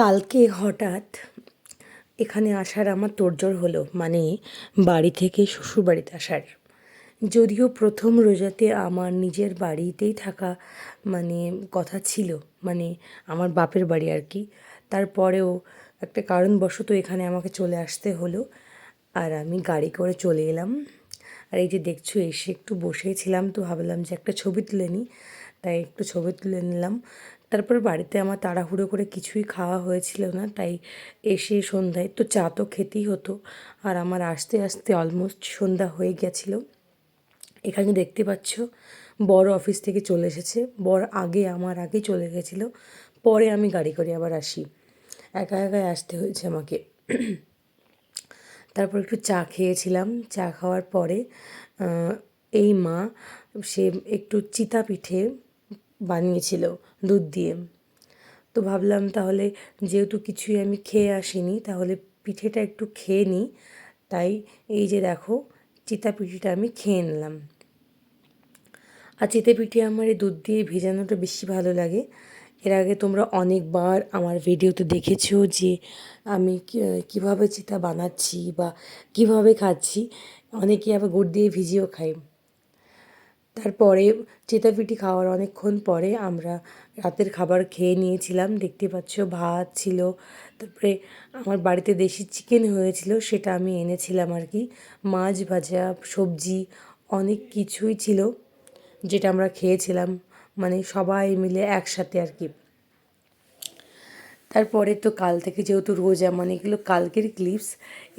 কালকে হঠাৎ এখানে আসার আমার তোড়জোড় হলো, মানে বাড়ি থেকে শ্বশুরবাড়িতে আসার। যদিও প্রথম রোজাতে আমার নিজের বাড়িতেই থাকা মানে কথা ছিল, মানে আমার বাপের বাড়ি আর কি। তারপরেও একটা কারণবশত এখানে আমাকে চলে আসতে হলো, আর আমি গাড়ি করে চলে এলাম। আর এই যে দেখছো, এসে একটু বসেছিলাম, তো ভাবলাম যে একটা ছবি তুলে নিই, তাই একটু ছবি তুলে নিলাম। তারপর বাড়িতে আমার তাড়াহুড়ো করে কিছুই খাওয়া হয়েছিল না, তাই এসে সন্ধ্যায় তো চা তো খেতেই হতো, আর আমার আসতে আসতে অলমোস্ট সন্ধ্যা হয়ে গেছিলো। এখানে দেখতে পাচ্ছ বর অফিস থেকে চলে এসেছে, বর আমার আগে চলে গেছিলো, পরে আমি গাড়ি করে আবার আসি, একা একাই আসতে হয়েছে আমাকে। তারপর একটু চা খেয়েছিলাম, চা খাওয়ার পরে এই মা সে একটু চিতা পিঠে বানিয়েছিল দুধ দিয়ে। তো ভাবলাম তাহলে যেহেতু কিছুই আমি খেয়ে আসিনি, তাহলে পিঠেটা একটু খেয়ে নিই। তাই এই যে দেখো, চিতা পিঠেটা আমি খেয়ে নিলাম। আর চিতে পিঠে আমার এই দুধ দিয়ে ভেজানোটা বেশি ভালো লাগে। এর আগে তোমরা অনেকবার আমার ভিডিওতে দেখেছো যে আমি কীভাবে চিতা বানাচ্ছি বা কীভাবে খাচ্ছি। অনেকে আবার গুড় দিয়ে ভিজিয়েও খাই। তারপরে চিতা পিঠে খাওয়ার অনেকক্ষণ পরে আমরা রাতের খাবার খেয়ে নিয়েছিলাম। দেখতে পাচ্ছ ভাত ছিল, তারপরে আমার বাড়িতে দেশি চিকেন হয়েছিল, সেটা আমি এনেছিলাম আর কি। মাছ ভাজা, সবজি, অনেক কিছুই ছিল যেটা আমরা খেয়েছিলাম, মানে সবাই মিলে একসাথে আর কি। তারপরে তো কাল থেকে যেহেতু রোজা, মানে এগুলো কালকের ক্লিপস।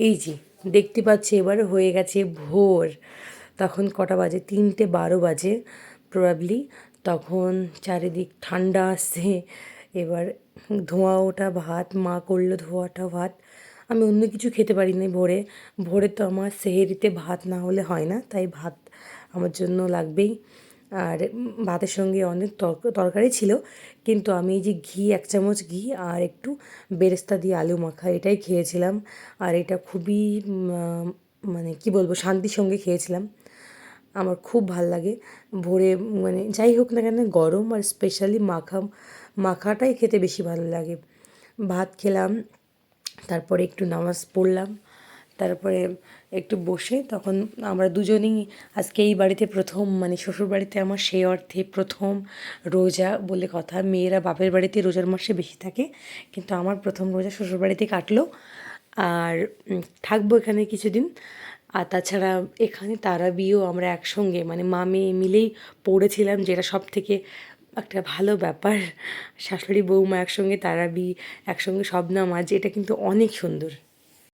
এই যে দেখতে পাচ্ছি এবার হয়ে গেছে ভোর। তখন কটা বাজে? 3:12 বাজে প্রবাবলি। তখন চারিদিক ঠান্ডা আসছে। এবার ধোঁয়া ওঠা ভাত মা করলো, ধোঁয়াটা ভাত। আমি অন্য কিছু খেতে পারি না ভোরে। ভোরে তো আমার সেহেরিতে ভাত না হলে হয় না, তাই ভাত আমার জন্য লাগবেই। আর ভাতের সঙ্গে অনেক তরকারি ছিল, কিন্তু আমি এই যে ঘি, 1 চামচ ঘি আর একটু বেরেস্তা দিয়ে আলু মাখা, এটাই খেয়েছিলাম। আর এটা খুবই মানে কি বলবো, শান্তির সঙ্গে খেয়েছিলাম। আমার খুব ভাল লাগে ভোরে, মানে যাই হোক না কেন, গরম আর স্পেশালি মাখাটাই খেতে বেশি ভালো লাগে। ভাত খেলাম, তারপরে একটু নামাজ পড়লাম, তারপরে একটু বসে তখন আমরা দুজনেই আজকে এই বাড়িতে প্রথম, মানে শ্বশুরবাড়িতে আমার সেই অর্থে প্রথম রোজা বলে কথা। মেয়েরা বাপের বাড়িতে রোজার মাসে বেশি থাকে, কিন্তু আমার প্রথম রোজা শ্বশুরবাড়িতে কাটলো। আর থাকবো এখানে কিছুদিন। আর তাছাড়া এখানে তারাবিও আমরা একসঙ্গে, মানে মা মেয়ে মিলেই পড়েছিলাম, যেটা সব থেকে একটা ভালো ব্যাপার। শাশুড়ি বৌমা একসঙ্গে তারাবি, একসঙ্গে সব নামাজ, এটা কিন্তু অনেক সুন্দর।